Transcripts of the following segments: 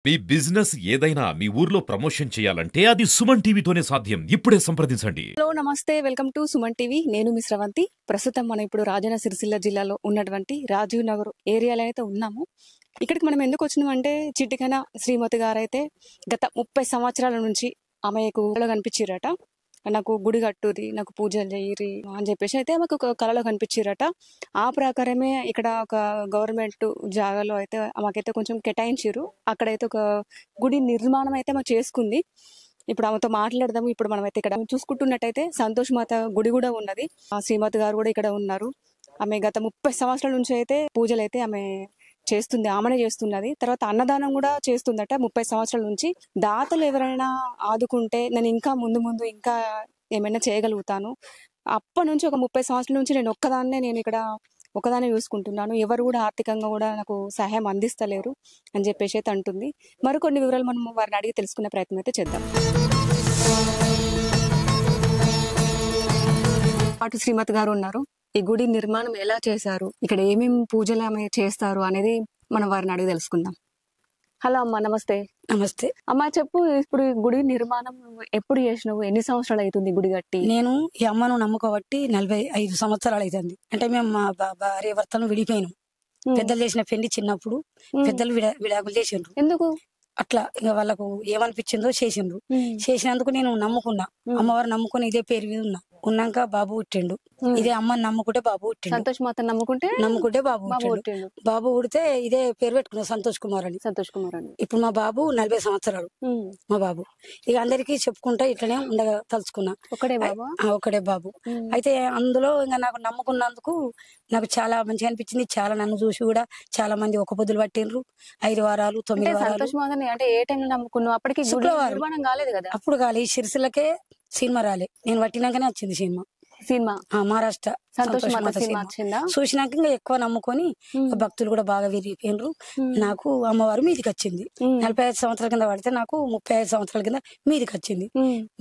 మీ business ఏదైనా మీ ఊర్లో promotion చేయాలంటే అది సుమన్ టీవీతోనే సాధ్యం. ఇప్పుడే సంప్రదించండి. హలో నమస్తే, వెల్కమ్ టు సుమన్ టీవీ. నేను మీ స్రవంతి. ప్రస్తుతం మనం ఇప్పుడు రాజన్న సిరిసిల్ల జిల్లాలో ఉన్నటువంటి రాజీవ్ నగర్ ఏరియాలో అయితే ఉన్నాము. ఇక్కడికి మనం ఎందుకు వచ్చినామంటే చిటికన శ్రీమతి గారు అయితే గత 30 సంవత్సరాల నుంచి ఆమెకు కనిపించిరట. నాకు గుడి కట్టురి, నాకు పూజలు చేయరి అని చెప్పేసి అయితే మాకు ఒక కళలో కనిపించిరట. ఆ ప్రకారమే ఇక్కడ ఒక గవర్నమెంట్ జాగాలో అయితే మాకైతే కొంచెం కేటాయించారు. అక్కడైతే ఒక గుడి నిర్మాణం అయితే మాకు చేసుకుంది. ఇప్పుడు ఆమెతో మాట్లాడదాము. ఇప్పుడు మనం అయితే ఇక్కడ చూసుకుంటున్నట్టయితే సంతోష్ మాత గుడి కూడా ఉన్నది. ఆ శ్రీమతి గారు కూడా ఇక్కడ ఉన్నారు. ఆమె గత 30 సంవత్సరాల నుంచి అయితే పూజలు అయితే ఆమె చేస్తుంది, ఆమెనే చేస్తున్నది. తర్వాత అన్నదానం కూడా చేస్తుందట 30 సంవత్సరాల నుంచి. దాతలు ఎవరైనా ఆదుకుంటే నేను ఇంకా ముందు ముందు ఇంకా ఏమైనా చేయగలుగుతాను. అప్పటి నుంచి ఒక 30 సంవత్సరాల నుంచి నేను ఇక్కడ ఒకదాన్ని చూసుకుంటున్నాను. ఎవరు కూడా ఆర్థికంగా కూడా నాకు సహాయం అందిస్తలేరు అని చెప్పేసి అయితే అంటుంది. మరికొన్ని వివరాలు మనం వారిని అడిగి తెలుసుకునే ప్రయత్నం అయితే చేద్దాం. పాటు శ్రీమతి గారు ఉన్నారు. ఈ గుడి నిర్మాణం ఎలా చేశారు, ఇక్కడ ఏమేమి పూజలు ఆమె చేస్తారు అనేది మనం వారిని అడిగి తెలుసుకుందాం. హలో అమ్మ, నమస్తే. నమస్తే అమ్మ, చెప్పు, ఇప్పుడు ఈ గుడి నిర్మాణం ఎప్పుడు చేసినావు? ఎన్ని సంవత్సరాలు అవుతుంది గుడి కట్టి? నేను ఈ అమ్మను నమ్ముకోబట్టి 45 సంవత్సరాలు అవుతుంది. అంటే మేము మా భార్య భర్తను విడిపోయినాం. పెద్దలు చేసిన పెళ్లి చిన్నప్పుడు పెద్దలు విడాకులు చేసిండ్రు. ఎందుకు అట్లా ఇక వాళ్ళకు ఏమనిపించిందో చేసిండ్రు. చేసినందుకు నేను నమ్ముకున్నా, అమ్మవారు నమ్ముకుని ఇదే పేరు మీద ఉన్నాక బాబు పుట్టిండు. ఇదే అమ్మని నమ్ముకుంటే బాబు పుట్టిండు. సంతోష్ మాత నమ్ముకుంటే బాబు పుట్టిండు. బాబు పుడితే ఇదే పేరు పెట్టుకున్నా, సంతోష్ కుమార్ అని. ఇప్పుడు మా బాబు 40 సంవత్సరాలు మా బాబు. ఇక అందరికి చెప్పుకుంటా ఇట్లనే ఉండగా తలుచుకున్నా. ఒకడే బాబు. అయితే అందులో ఇంకా నాకు నమ్ముకున్నందుకు నాకు చాలా మంచిగా అనిపించింది. చాలా నన్ను చూసి కూడా చాలా మంది ఒక పొద్దులు పట్టిండ్రు. 5 వారాలు 9 వారాలు. అంటే ఏ టైంలో నమ్ముకున్నావు? అప్పటికి నిర్మాణం కాలేదు కదా? అప్పుడు కాలే. ఈ సిరిసిల్లకే సినిమా రాలే. నేను పట్టినాకనే వచ్చింది సినిమా. మహారాష్ట్ర చూసినాక ఇంకా ఎక్కువ నమ్ముకొని భక్తులు కూడా బాగా విరిగిపోయినరు. నాకు అమ్మవారు మీదికి వచ్చింది. 45 సంవత్సరాల కింద పడితే నాకు 35 సంవత్సరాల కింద మీదికి వచ్చింది.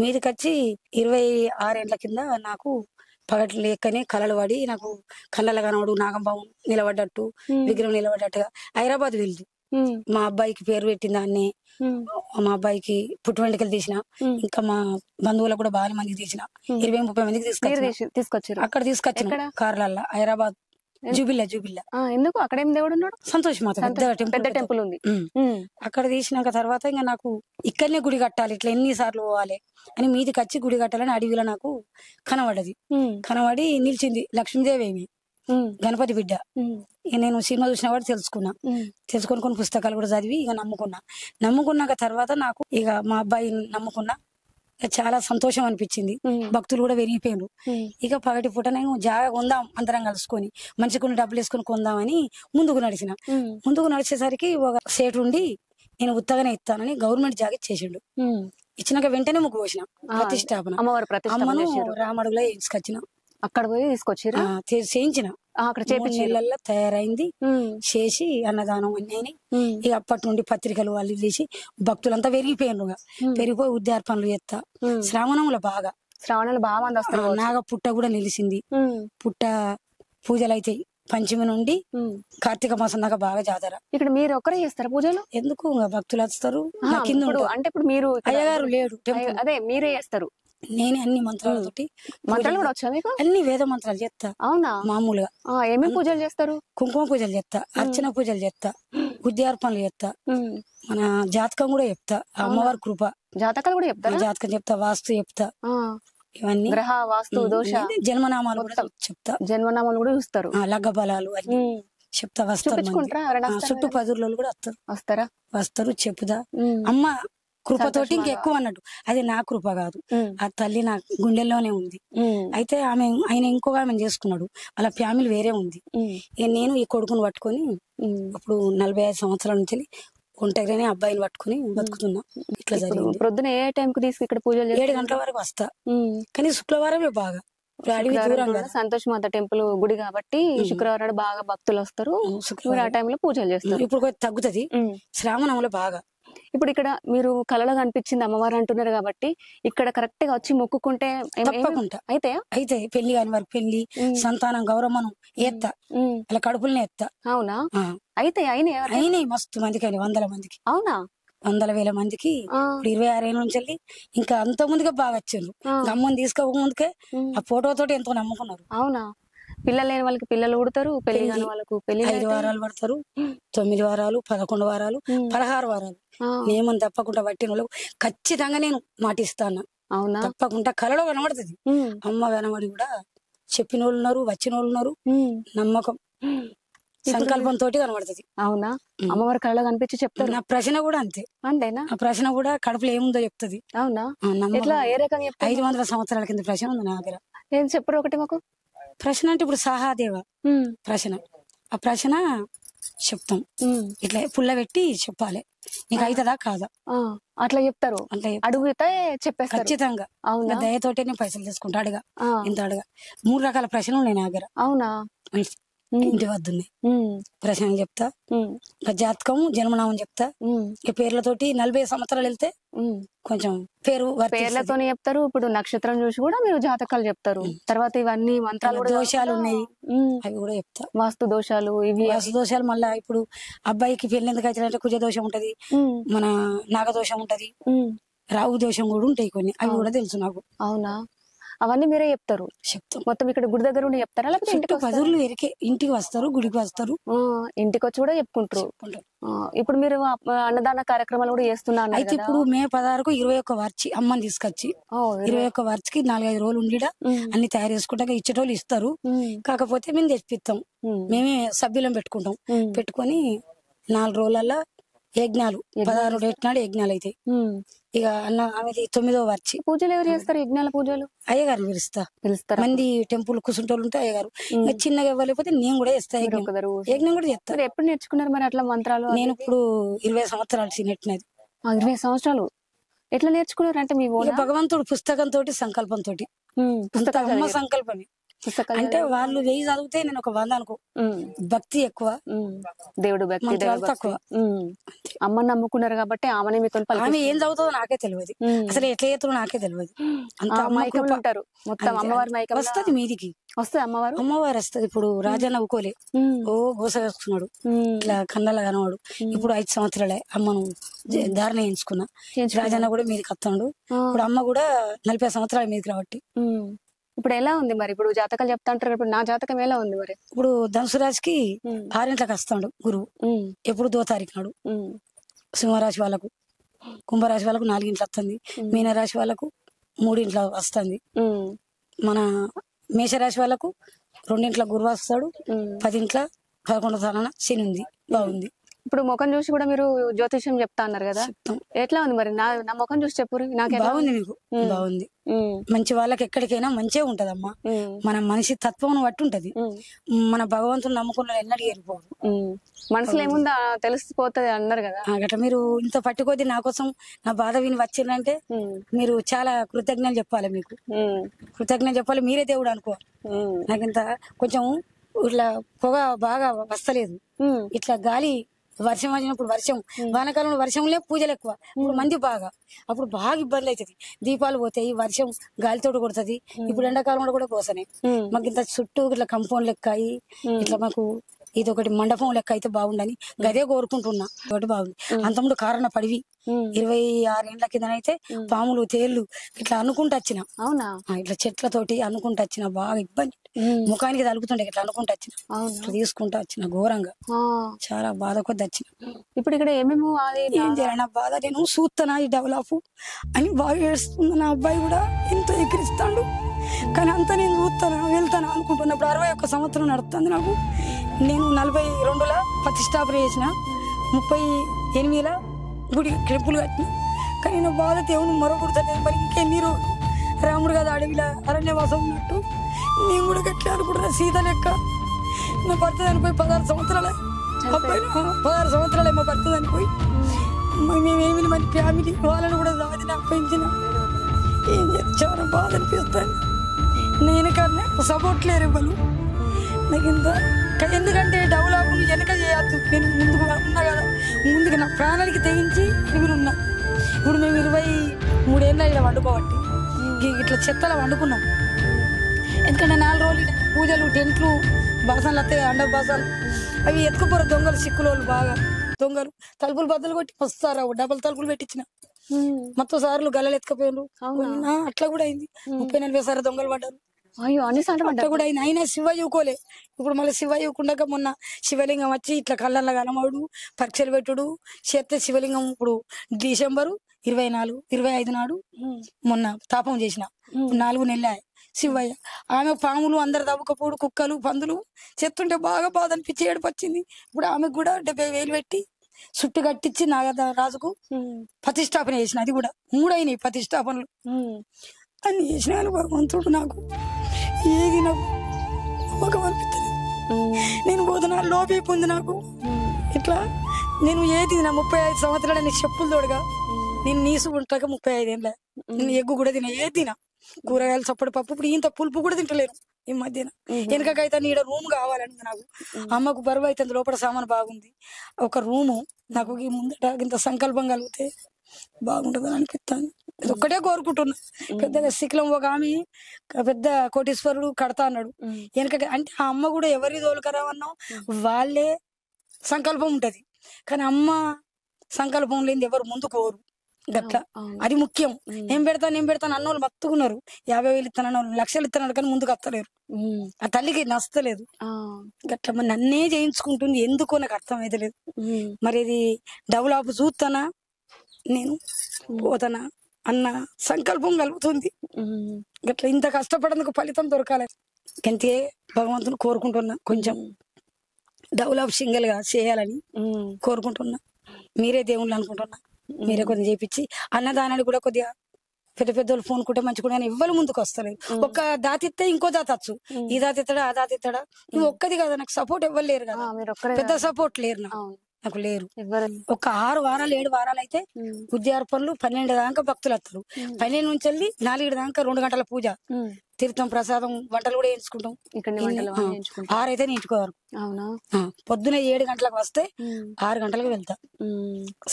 మీదికి వచ్చి 26 ఏళ్ల కింద నాకు పగట్లు లేకనే కళలు పడి నాకు కళ్ళలో కనబడు నాగంబాబు నిలబడ్డట్టు, విగ్రహం నిలబడ్డట్టుగా హైదరాబాద్ వెళ్ళి మా అబ్బాయికి పేరు పెట్టిన దాన్ని, మా అబ్బాయికి పుట్టు వెంట్రుకలు తీసిన, ఇంకా మా బంధువులకు కూడా బాగా మందికి తీసిన 20-30 మందికి తీసుకొచ్చారు. అక్కడ తీసుకొచ్చిన కార్లల్లో హైదరాబాద్ జూబిల్లా. ఎందుకు అక్కడ ఏం దేవుడు ఉన్నాడు? సంతోష్ మాత పెద్ద టెంపుల్ ఉంది. అక్కడ తీసినాక తర్వాత ఇంకా నాకు ఇక్కడనే గుడి కట్టాలి, ఇట్లా ఎన్నిసార్లు పోవాలి అని మీదికి వచ్చి గుడి కట్టాలని అడవిలో నాకు కనబడి నిలిచింది లక్ష్మీదేవి ఏమి గణపతి బిడ్డ. నేను సినిమా చూసిన వాడు తెలుసుకొని కొన్ని పుస్తకాలు కూడా చదివి ఇక నమ్ముకున్నాక తర్వాత నాకు ఇక మా అబ్బాయి నమ్ముకున్నా. చాలా సంతోషం అనిపించింది. భక్తులు కూడా పెరిగిపోయినారు. ఇక పగటి పూట నేను జాగా కొందాం అందరం కలుసుకొని, మంచి కొన్ని డబ్బులు వేసుకొని కొందామని ముందుకు నడిచేసరికి ఒక సేటు ఉండి నేను ఉత్తగానే ఇస్తానని గవర్నమెంట్ జాగా ఇచ్చేసిండు. ఇచ్చినాక వెంటనే ముగ్గు పోసిన ప్రతిష్టాపన. అమ్మను రామడుగులో తీసుకొచ్చిన. అక్కడ పోయి తీసుకొచ్చారు, చేయించిన. అక్కడ చేపల తయారైంది, చేసి అన్నదానం అన్నీ. ఇక అప్పటి నుండి పత్రికలు వాళ్ళు చేసి భక్తులంతా పెరిగిపోయి ఉద్యార్పణలు చేస్తా. శ్రావణంలో బాగా మంది వస్తారు. నాగ పుట్ట కూడా నిలిచింది. పుట్ట పూజలు అయితే పంచమి నుండి కార్తీక మాసం దాకా బాగా జాతర. ఇక్కడ మీరు ఒక్కరే చేస్తారా పూజలు? ఎందుకు భక్తులు వస్తారు. అంటే ఇప్పుడు మీరు అయ్యగారు లేడు, అదే మీరే చేస్తారు? నేనే అన్ని మంత్రాలతోటి. మంత్రాలు కూడా వచ్చా మీకు? అన్ని వేద మంత్రాలు చేస్తా. అవునా? మామూలుగా ఏమేమి పూజలు చేస్తారు? కుంకుమ పూజలు చేస్తా, అర్చన పూజలు చేస్తా, ఉద్యార్పణలు చేస్తా, మన జాతకం కూడా చెప్తా. అమ్మవారి కృప జాతకాలు కూడా చెప్తా. జాతకం చెప్తా, వాస్తు చెప్తా. ఇవన్నీ గ్రహ వాస్తు దోష జన్మనామాలు కూడా చెప్తా. జన్మనామాలు కూడా చూస్తారు. లగ్గ బలాలు అన్ని చెప్తా. వస్తారు చుట్టూ 10 రోజులు కూడా వస్తారు చెప్పుదా. అమ్మ కృపతోటి ఇంకెక్కువ అన్నట్టు. అది నా కృప కాదు, ఆ తల్లి నా గుండెల్లోనే ఉంది. అయితే ఆయన ఇంకొక ఆమె చేసుకున్నాడు, వాళ్ళ ఫ్యామిలీ వేరే ఉంది. నేను ఈ కొడుకుని పట్టుకొని ఇప్పుడు 45 సంవత్సరాల నుంచి ఒంటరిగానే అబ్బాయిని పట్టుకుని బతుకుతున్నా. ఇట్లా జరిగింది. ప్రొద్దున ఏ టైంకి తీసుకు ఇక్కడ పూజలు 7 గంటల వరకు వస్తా. కానీ శుక్రవారమే బాగా సంతోష్ మాత టెంపుల్ గుడి కాబట్టి శుక్రవారం బాగా భక్తులు వస్తారు. శుక్రవారం ఆ టైంలో పూజలు చేస్తారు. ఇప్పుడు తగ్గుతుంది శ్రావణంలో బాగా. ఇప్పుడు ఇక్కడ మీరు కళలో కనిపించింది అమ్మవారు అంటున్నారు కాబట్టి ఇక్కడ కరెక్ట్ గా వచ్చి మొక్కుకుంటే తప్పకుండా అయితే పెళ్లి కాని వారికి పెళ్లి, సంతానం, గౌరమ్మను ఎత్తా, అలా కడుపులనే ఎత్తా. అవునా? అయితే అయినాయి మస్తు మందికి, 100 మందికి. అవునా? వందల వేల మందికి ఇప్పుడు 26 ఏళ్ళ నుంచి వెళ్ళి ఇంకా అంత ముందుగా బాగా వచ్చిండ్రు. అమ్మని తీసుకోక ముందుకే ఆ ఫోటో తోటి ఎంతో నమ్ముకున్నారు. అవునా? పిల్లలు లేని వాళ్ళకి పిల్లలు పుడతారు, పెళ్లి కాని వాళ్ళకు పెళ్లి 5 వారాలు పడతారు, 9 వారాలు, 11 వారాలు, 16 వారాలు నేమని తప్పకుండా పట్టిన వాళ్ళకు ఖచ్చితంగా నేను మాటిస్తాను. అవునా? తప్పకుండా కలలో కనబడుతుంది. అమ్మ కనబడి కూడా చెప్పిన వాళ్ళు ఉన్నారు, వచ్చిన వాళ్ళు ఉన్నారు. నమ్మకం సంకల్పంతో కనబడుతుంది. అవునా? అమ్మవారి కళలో కనిపించి చెప్తారు. నా ప్రశ్న కూడా అంతే. అంతేనా? ఆ ప్రశ్న కూడా కడుపులో ఏముందో చెప్తుంది. అవునా? ఎట్లా, ఏ రకంగా? 500 సంవత్సరాల కింద ప్రశ్న ఉంది నా దగ్గర. ఏం చెప్పరు ఒకటి మాకు? ప్రశ్న అంటే ఇప్పుడు సహాదేవ ప్రశ్న, ఆ ప్రశ్న చెప్తాం. ఇట్లా పుల్ల పెట్టి చెప్పాలి, నీకు అవుతుందా కాదా అట్లా చెప్తారు. అట్లా అడుగుతే చెప్పేస్తారు ఖచ్చితంగా. అవునా? దయతోటే నేను పైసలు తీసుకుంటా. అడగా ఇంత అడగా 3 రకాల ప్రశ్నలు ఉన్నాయి నా దగ్గర. అవునా? ఇంటి వద్దున్నాయి ప్రశ్నలు చెప్తా, జాతకం జన్మనామం చెప్తా. ఈ పేర్లతోటి 40 సంవత్సరాలు వెళ్తే కొంచెం పేర్లతో చెప్తారు. ఇప్పుడు నక్షత్రం చూసి కూడా మీరు జాతకాలు చెప్తారు. తర్వాత ఇవన్నీ మంత్రాలు, దోషాలు ఉన్నాయి అవి కూడా చెప్తా. వాస్తు దోషాలు, ఇవి వాస్తు దోషాలు. మళ్ళా ఇప్పుడు అబ్బాయికి పెళ్లి ఎందుకు అవుతారంటే కుజ దోషం ఉంటది, మన నాగదోషం ఉంటది, రాహు దోషం కూడా ఉంటాయి కొన్ని, అవి కూడా తెలుసు నాకు. అవునా? అవన్నీ మీరే చెప్తారు? చెప్తాం. మొత్తం ఇక్కడ గుడి దగ్గర ఉండి చెప్తారా, లేకపోతే ఇంటికి 10 ఊర్లు ఎరికే ఇంటికి వస్తారు, గుడికి వస్తారు, ఇంటికి వచ్చి కూడా చెప్పుకుంటారు. ఇప్పుడు మీరు అన్నదాన కార్యక్రమాలు కూడా చేస్తున్నారు అయితే ఇప్పుడు మే 16కు 21 మార్చి అమ్మని తీసుకొచ్చి 21 మార్చికి 4-5 రోజులు ఉండి అన్ని తయారు చేసుకుంటాక ఇచ్చేటోళ్ళు ఇస్తారు. కాకపోతే మేము తెచ్చిపిస్తాం, మేమే సభ్యులం పెట్టుకుంటాం. పెట్టుకొని 4 రోజులలో యజ్ఞాలు, 16 డేట్ నాడు యజ్ఞాలు అయితే ఇక అన్న ఆమెది 9వ మార్చి. పూజలు ఎవరు చేస్తారు? యజ్ఞాల పూజలు అయ్యగారు పిలుస్తారు. మంది టెంపుల్ కూర్చుంటోళ్ళు ఉంటే అయ్యగారు, చిన్నగా ఇవ్వలేకపోతే నేను కూడా చేస్తా. యజ్ఞం కూడా చేస్తారు. ఎప్పుడు నేర్చుకున్నారు మరి అట్లా మంత్రాలు? నేను ఇప్పుడు 20 సంవత్సరాలు నెట్టినది. 20 సంవత్సరాలు ఎట్లా నేర్చుకున్నారు? అంటే మీ భగవంతుడు పుస్తకంతో సంకల్పంతో, అమ్మ సంకల్పమే. అంటే వాళ్ళు 1000 చదివితే నేను ఒక 100 అనుకో. భక్తి ఎక్కువ, దేవుడు భక్తి తక్కువ. అమ్మని నమ్ముకున్నారు కాబట్టి ఆమె మీతో ఆమె ఏం చదువుతుందో నాకే తెలియదు, అసలు ఎట్లా చేస్తుందో నాకే తెలియదు. అంత ఉంటారు మొత్తం. అమ్మవారి మైకం వస్తుంది మీదికి, వస్తుంది అమ్మవారు వస్తుంది. ఇప్పుడు రాజా నవ్వుకోలే, ఓ గోస వేసుకున్నాడు, ఇట్లా కన్నల కనవాడు. ఇప్పుడు 5 సంవత్సరాలే అమ్మను ధారణ చేయించుకున్నా. రాజన్న కూడా మీదికి వస్తాడు. ఇప్పుడు అమ్మ కూడా 40 సంవత్సరాల మీదకి రాబట్టి. ఇప్పుడు ఎలా ఉంది మరి? ఇప్పుడు జాతకాలు చెప్తా అంటారు, ఇప్పుడు నా జాతకం ఎలా ఉంది మరి? ఇప్పుడు ధనుసు రాశికి 6 గంటలకు వస్తాడు గురువు. ఎప్పుడు 2వ తారీఖు నాడు. సింహరాశి వాళ్ళకు, కుంభరాశి వాళ్ళకు 4 గంటలు వస్తుంది, మీనరాశి వాళ్ళకు 3 గంటలకు వస్తుంది, మన మేషరాశి వాళ్ళకు 2 గంటలకు గురువు వస్తాడు, 10 గంటల 11వ తారీఖున శని ఉంది. బాగుంది. ఇప్పుడు ముఖం చూసి కూడా మీరు జ్యోతిష్యం చెప్తా అన్నారు కదా, ఎట్లా ఉంది మరి? నా ముఖం చూసి చెప్పు. నాకు బాగుంది, మీకు బాగుంది. మంచి వాళ్ళకి ఎక్కడికైనా మంచిగా ఉంటదమ్మా. మన మనిషి తత్వం బట్టి ఉంటది. మన భగవంతుని నమ్ముకున్న ఎన్నడూ ఏరిపోదు. మనసులో ఏముందా తెలిసిపోతుంది అన్నారు కదా. అట్లా మీరు ఇంత పట్టుకోద్ది నా కోసం నా బాధ విని వచ్చిందంటే మీరు చాలా కృతజ్ఞతలు చెప్పాలి. మీకు కృతజ్ఞతలు చెప్పాలి. మీరే దేవుడు అనుకో. నాకు ఇంత కొంచెం ఇట్లా పొగ బాగా వస్తలేదు, ఇట్లా గాలి వర్షం వచ్చినప్పుడు వర్షం, వానాకాలంలో వర్షంలో పూజలు ఎక్కువ. ఇప్పుడు మంది బాగా, అప్పుడు బాగా ఇబ్బంది అవుతుంది. దీపాలు పోతాయి, వర్షం గాలితోటి కొడుతుంది. ఇప్పుడు ఎండాకాలంలో కూడా కోసనే మాకు ఇంత చుట్టూ ఇట్లా కంపౌండ్ లెక్క అయ్యి ఇట్లా మాకు ఇది ఒకటి మండపం లెక్క అయితే బాగుండని గదే కోరుకుంటున్నా. ఒకటి బాగుంది. అంతముందు కారణ పడివి 26 ఏళ్ల కిందనైతే పాములు తేళ్లు ఇట్లా అనుకుంటూ వచ్చిన. అవునా? ఇట్లా చెట్లతోటి అనుకుంటూ వచ్చిన, బాగా ఇబ్బంది. ముఖానికి తలుపుతుండే ఇట్లా అనుకుంటూ వచ్చిన, ఇట్లా తీసుకుంటూ వచ్చిన. ఘోరంగా చాలా బాధ కొద్ది వచ్చిన. ఇప్పుడు ఇక్కడ ఏమేమో ఏం చేయాలి నా బాధ, నేను చూస్తానా ఈ డెవలప్ అని బాగా ఏడుస్తుంది. నా అబ్బాయి కూడా ఎంతో ఎక్కిరిస్తాడు, కానీ అంతా నేను చూస్తానా వెళ్తానా అనుకుంటున్నప్పుడు 61 సంవత్సరం నడుస్తుంది నాకు. నేను 42లో ప్రతిష్టాపన చేసిన, 38లో గుడి టెంపుల్ కట్టిన, కానీ నా బాధ దేవుని మరొకడుతుంది. మరి ఇంకెన్ని రోజులు రాముడు కదా అడవిలో అరణ్యవాసం ఉన్నట్టు నేను కూడా గట్లా అనుకుంటున్నా. సీత లెక్క నా భర్త చనిపోయి 16 సంవత్సరాలే, 16 సంవత్సరాలే మా భర్త చనిపోయి. మేమేమి మరి ఫ్యామిలీ వాళ్ళని కూడా దాది నాకు పెంచిన. ఏం చేసి చాలా బాధ అనిపిస్తాను. నేను కన్నా సపోర్ట్ లేరు ఇవ్వను నాకు ఇంత. ఎందుకంటే డెవలప్ వెనక చేయొద్దు. నేను ముందుకు ఉన్నా కదా, ముందుకు నా ప్రాణానికి తెగించి ఇక్కడ ఉన్నా. ఇప్పుడు మేము 23 ఏళ్ళ ఇలా వండుకోబట్టి ఇట్లా చెత్తలా వండుకున్నాం. ఎందుకంటే 4 రోజులు పూజలు, టెంట్లు, బాసనలు వస్తాయి, అండ బాసాలు, అవి ఎత్తుకుపోరు దొంగలు, సిక్కులోళ్ళు బాగా దొంగలు తలుపులు బద్దలు కొట్టి వస్తారా డబల్ తలుపులు పెట్టించిన మొత్తం సార్లు గల్లలు ఎత్తుకపోయారు. అట్లా కూడా అయింది. 30-40 సార్లు దొంగలు పడ్డారు. అయ్యో అన్నిసార్లు అట్లా కూడా అయింది. అయినా శివ ఇవ్వుకోలే. ఇప్పుడు మళ్ళీ శివ ఇవ్వకుండా మొన్న శివలింగం వచ్చి ఇట్లా కళ్ళల్లో కనమడు పరీక్షలు పెట్టుడు చేస్తే శివలింగం ఇప్పుడు డిసెంబరు 24, 25 నాడు మొన్న తాపం చేసిన 4 నెలలు శివయ్య. ఆమె పాములు అందరు తవ్వుకపోడు కుక్కలు పందులు చెత్తుంటే బాగా బాధ అనిపించి ఏడుపొచ్చింది. ఇప్పుడు ఆమెకు కూడా 70,000 పెట్టి చుట్టు కట్టించి నాగరాజుకు ప్రతిష్టాపన చేసిన. అది కూడా 3 అయినాయి ప్రతిష్టాపనలు అన్ని చేసినాను. భగవంతుడు నాకు ఏది నాకు నమ్మకం అనిపిస్తుంది. నేను బోధనాలు లోపే పొంది నాకు ఇట్లా నేను ఏది నా 35 సంవత్సరాలు నీకు చెప్పులు తోడుగా నేను నీసు ఉంటాక 35 ఏళ్ళ నేను ఎగ్గు కూడా తిన ఏది తిన కూరగాయలు చప్పటి పప్పు ఇప్పుడు ఇంత పులుపు కూడా తింటలేను ఈ మధ్యన. వెనకకైతే నీడ రూమ్ కావాలని నాకు అమ్మకు బరువు అయితే లోపల సామాను బాగుంది. ఒక రూము నాకు ఈ ముందట ఇంత సంకల్పం కలిగితే బాగుంటుందని అనిపిస్తాను. ఇది ఒక్కటే కోరుకుంటున్నా. పెద్దగా శిఖలం ఒక ఆమె పెద్ద కోటీశ్వరుడు కడతా అన్నాడు వెనక. అంటే ఆ అమ్మ కూడా ఎవరి దోలుకరావన్నాం వాళ్ళే సంకల్పం ఉంటది. కానీ అమ్మ సంకల్పం లేని ఎవరు ముందు కోరు గట్లా. అది ముఖ్యం. నేను పెడతాను అన్నోళ్ళు మత్తుకున్నారు. 50,000 ఇస్తాను, లక్షలు ఇస్తాను కానీ ముందుకు వస్తలేరు. ఆ తల్లికి నచ్చలేదు గట్లా. మరి నన్నే చేయించుకుంటుంది ఎందుకో నాకు అర్థం అయితే లేదు. మరి ఇది డెవలప్ చూస్తానా నేను పోతానా అన్న సంకల్పం కలుగుతుంది గట్లా. ఇంత కష్టపడేందుకు ఫలితం దొరకాలి అంతే భగవంతుని కోరుకుంటున్నా. కొంచెం డెవలప్ సింగిల్ గా చేయాలని కోరుకుంటున్నా. మీరే దేవుళ్ళు అనుకుంటున్నా. మీరే కొంచెం చేపించి అన్నదానాన్ని కూడా కొద్దిగా పెద్ద పెద్దోళ్ళు ఫోన్ కుంటే మంచిగా ఎవ్వరు ముందుకు వస్తలేదు. ఒక్క దాతిస్తే ఇంకో దాతచ్చు. ఈ దాతిస్తాడా ఆ దాతిస్తాడా నువ్వు ఒక్కది కదా. నాకు సపోర్ట్ ఎవ్వరు లేరు కదా. పెద్ద సపోర్ట్ లేరు నాకు లేరు. ఒక 6 వారాలు 7 వారాలు అయితే ఉద్యార్పణలు 12 దాకా భక్తులు వస్తారు. 12 నుంచి వెళ్ళి 4 దాకా 2 గంటల పూజ తీర్థం ప్రసాదం వంటలు కూడా వేయించుకుంటాం. 6 అయితే ఇంటికోవారు. పొద్దున 7 గంటలకు వస్తే 6 గంటలకు వెళ్తా.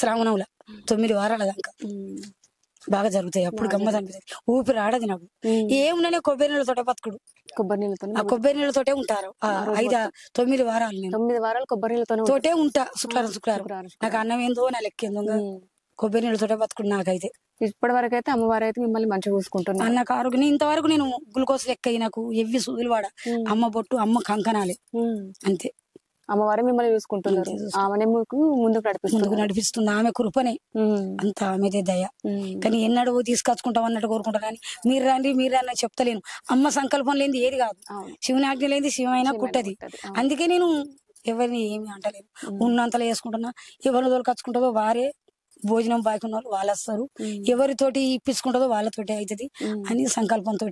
శ్రావణంలో 9 వారాల దాకా బాగా జరుగుతాయి. అప్పుడు గమ్మత్ అనిపిస్తుంది. ఊపిరి ఆడది నాకు. ఏమున్నానే కొబ్బరి నీళ్ళతోటే బతుకుడు. కొబ్బరి నీళ్ళతోటే ఉంటారు 9 వారాలు. 9 వారాలు కొబ్బరి నీళ్ళతోటే ఉంటా. శుక్రవారం నాకు అన్నం ఏందో నా లెక్క ఏందో కొబ్బరి నీళ్ళతోటే బతుకుడు నాకైతే. ఇప్పటి వరకు అయితే అమ్మవారు అయితే మిమ్మల్ని మంచిగా చూసుకుంటున్నా. నాకు ఆరోగ్యం ఇంతవరకు నేను గ్లూకోజ్ లెక్క నాకు ఎవ్వి సూదులు వాడ. అమ్మ బొట్టు అమ్మ కంకణాలే అంతే. అమ్మవారే మిమ్మల్ని చూసుకుంటున్నారు. ఆమెనే ముందుకు నడిపిస్తుంది. ఆమె కృపనే అంత ఆమెదే దయ. కానీ ఎన్నడూ తీసుకొచ్చుకుంటాం అన్నట్టు కోరుకుంటా. కానీ మీరు రండి చెప్తలేను. అమ్మ సంకల్పం లేని ఏది కాదు. శివుని ఆజ్ఞ లేని శివమైనా కుట్టది. అందుకే నేను ఎవరిని ఏమి అంటలేను. ఉన్నంతలో వేసుకుంటున్నా. ఎవరిని తోలుకొచ్చుకుంటుందో వారే భోజనం బాగున్న వాళ్ళు వాళ్ళు వస్తారు. ఎవరితోటి ఇప్పించుకుంటుందో వాళ్ళతోటి అవుతుంది అని సంకల్పంతో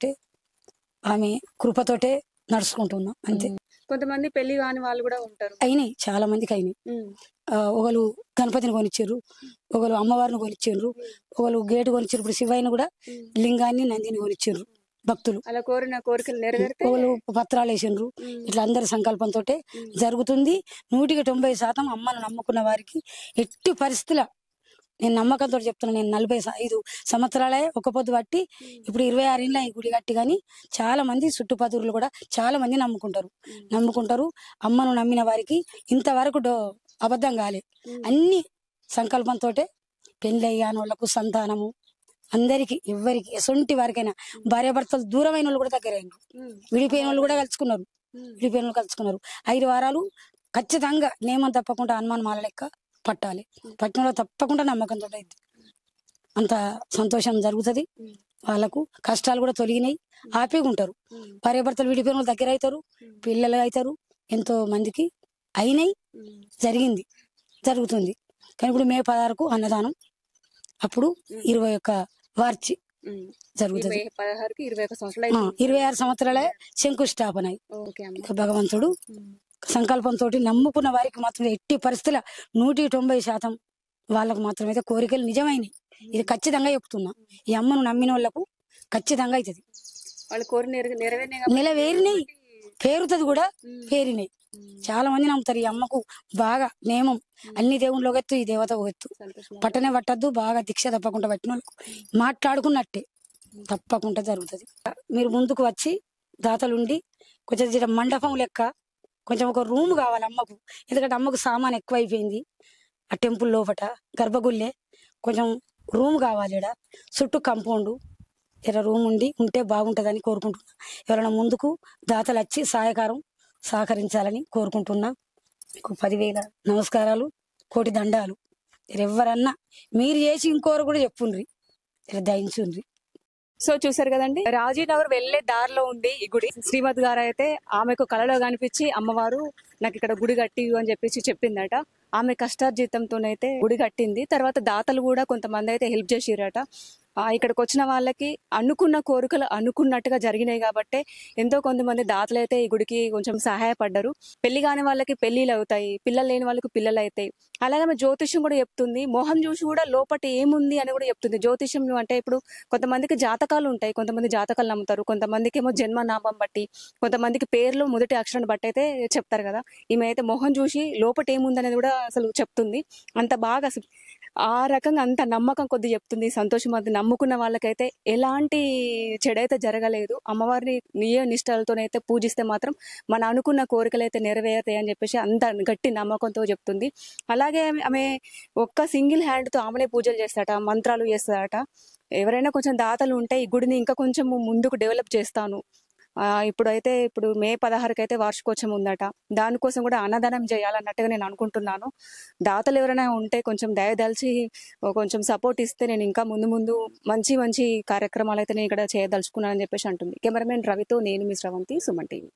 ఆమె కృపతోటే నడుచుకుంటున్నా అంతే. కొంతమంది పెళ్లి కాని వాళ్ళు కూడా ఉంటారు. అయినాయి చాలా మందికి అయినాయి. ఒకరు గణపతిని కొనిచ్చారు, ఒకరు అమ్మవారిని కొనిచ్చారు, ఒకరు గేటు కొనిచ్చారు. ఇప్పుడు శివయ్యను కూడా లింగాన్ని నందిని కొనిచ్చారు భక్తులు. అలా కోరిన కోరికలు నెరవేరితే ఒకరు పత్రాలు వేసిండ్రు. ఇట్లా అందరి సంకల్పంతో జరుగుతుంది. 190% అమ్మను నమ్ముకున్న వారికి ఎట్టి పరిస్థితుల నేను నమ్మకంతో చెప్తున్నా. నేను 45 సంవత్సరాలే ఒక పొద్దు పట్టి ఇప్పుడు 26 ఏళ్ళ ఈ గుడి కట్టి. కానీ చాలా మంది చుట్టుపక్కల కూడా చాలా మంది నమ్ముకుంటారు. అమ్మను నమ్మిన వారికి ఇంతవరకు అబద్ధం కాలే. అన్ని సంకల్పంతో పెళ్లి అయ్యాన వాళ్ళకు సంతానము అందరికి ఎవరికి ఎసొంటి వారికైనా భార్యాభర్తలు దూరమైన వాళ్ళు కూడా దగ్గర అయినారు. విడిపోయిన వాళ్ళు కూడా కలుసుకున్నారు. 5 వారాలు ఖచ్చితంగా నియమం తప్పకుండా హనుమాన్ మాల లెక్క పట్టాలి. పట్టణంలో తప్పకుండా నమ్మకంతో అంత సంతోషం జరుగుతుంది. వాళ్ళకు కష్టాలు కూడా తొలగినాయి. హ్యాపీగా ఉంటారు. భార్యాభర్తలు విడిపోయిన వాళ్ళు దగ్గర అవుతారు. పిల్లలు అవుతారు. ఎంతో మందికి అయినాయి. జరుగుతుంది. కానీ ఇప్పుడు మే 16కు అన్నదానం. అప్పుడు 21 మార్చి జరుగుతుంది. 26 సంవత్సరాలే శంకుస్థాపన. భగవంతుడు సంకల్పంతో నమ్ముకున్న వారికి మాత్రం ఎట్టి పరిస్థితుల 190% వాళ్ళకు మాత్రమైతే కోరికలు నిజమైనవి. ఇది ఖచ్చితంగా చెప్తున్నా. ఈ అమ్మను నమ్మిన వాళ్ళకు ఖచ్చితంగా అవుతుంది. వాళ్ళు కోరి నెలవేరినాయి. పేరుతుంది కూడా పేరినాయి. చాలా మంది నమ్ముతారు. ఈ అమ్మకు బాగా నియమం. అన్ని దేవుళ్ళు ఒగెత్తు, ఈ దేవత ఒగెత్తు. పట్టనే పట్టద్దు. బాగా దీక్ష తప్పకుండా పట్టిన వాళ్ళకు మాట్లాడుకున్నట్టే తప్పకుండా జరుగుతుంది. మీరు ముందుకు వచ్చి దాతలుండి కొంచెం మండపం లెక్క కొంచెం ఒక రూమ్ కావాలి అమ్మకు. ఎందుకంటే అమ్మకు సామాన్ ఎక్కువ అయిపోయింది. ఆ టెంపుల్ లోపట గర్భగుళ్ళే కొంచెం రూమ్ కావాలి ఈడ, చుట్టూ కంపౌండ్ ఇలా రూమ్ ఉంటే బాగుంటుందని కోరుకుంటున్నా. ఎవరైనా ముందుకు దాతలు వచ్చి సహకరించాలని కోరుకుంటున్నా. మీకు 10,000 నమస్కారాలు, కోటి దండాలు. ఎవరన్నా మీరు చేసి ఇంకోరు కూడా చెప్పుండ్రి, దయించుండ్రి. సో చూసారు కదండి, రాజీనగర్ వెళ్లే దారిలో ఉంది ఈ గుడి. శ్రీమతి గారు అయితే ఆమెకు కళలో కనిపించి అమ్మవారు నాకు ఇక్కడ గుడి కట్టి అని చెప్పిందట. ఆమె కష్టార్జితంతోనైతే గుడి కట్టింది. తర్వాత దాతలు కూడా కొంతమంది అయితే హెల్ప్ చేసిరట. ఇక్కడికి వచ్చిన వాళ్ళకి అనుకున్న కోరికలు అనుకున్నట్టుగా జరిగినాయి కాబట్టి ఎంతో కొంతమంది దాతలు అయితే ఈ గుడికి కొంచెం సహాయపడ్డారు. పెళ్లి కాని వాళ్ళకి పెళ్లిళ్ళు అవుతాయి, పిల్లలు లేని వాళ్ళకి పిల్లలు అవుతాయి. అలాగే ఆమె జ్యోతిష్యం కూడా చెప్తుంది, మొహం చూసి కూడా లోపల ఏముంది అని కూడా చెప్తుంది. జ్యోతిష్యం అంటే ఇప్పుడు కొంతమందికి జాతకాలు ఉంటాయి, కొంతమంది జాతకాలు నమ్ముతారు, కొంతమందికి ఏమో జన్మనామం బట్టి, కొంతమందికి పేర్లు మొదటి అక్షరాన్ని బట్టి అయితే చెప్తారు కదా. ఈమె అయితే మొహం చూసి లోపల ఏముంది అనేది కూడా అసలు చెప్తుంది. అంత బాగా అసలు ఆ రకంగా అంత నమ్మకం కొద్ది చెప్తుంది. సంతోషం అది నమ్ముకున్న వాళ్ళకైతే ఎలాంటి చెడైతే జరగలేదు. అమ్మవారిని నిష్టలతోనైతే పూజిస్తే మాత్రం మన అనుకున్న కోరికలు అయితే నెరవేరుతాయి అని చెప్పేసి అంత గట్టి నమ్మకంతో చెప్తుంది. అలాగే ఆమె ఒక్క సింగిల్ హ్యాండ్ తో ఆమెనే పూజలు చేస్తాట, మంత్రాలు చేస్తాడట. ఎవరైనా కొంచెం దాతలు ఉంటే ఈ గుడిని ఇంకా కొంచెం ముందుకు డెవలప్ చేస్తాను. ఇప్పుడు మే 16కి అయితే వార్షికోత్సవం ఉందట. దానికోసం కూడా అన్నదానం చేయాలన్నట్టుగా నేను అనుకుంటున్నాను. దాతలు ఎవరైనా ఉంటే కొంచెం దయదలిచి కొంచెం సపోర్ట్ ఇస్తే నేను ఇంకా ముందు మంచి మంచి కార్యక్రమాలు అయితే నేను ఇక్కడ చేయదలుచుకున్నానని చెప్పేసి అంటుంది. కెమెరామెన్ రవితో నేను మీ శ్రవంతి, సుమన్ టీవీ.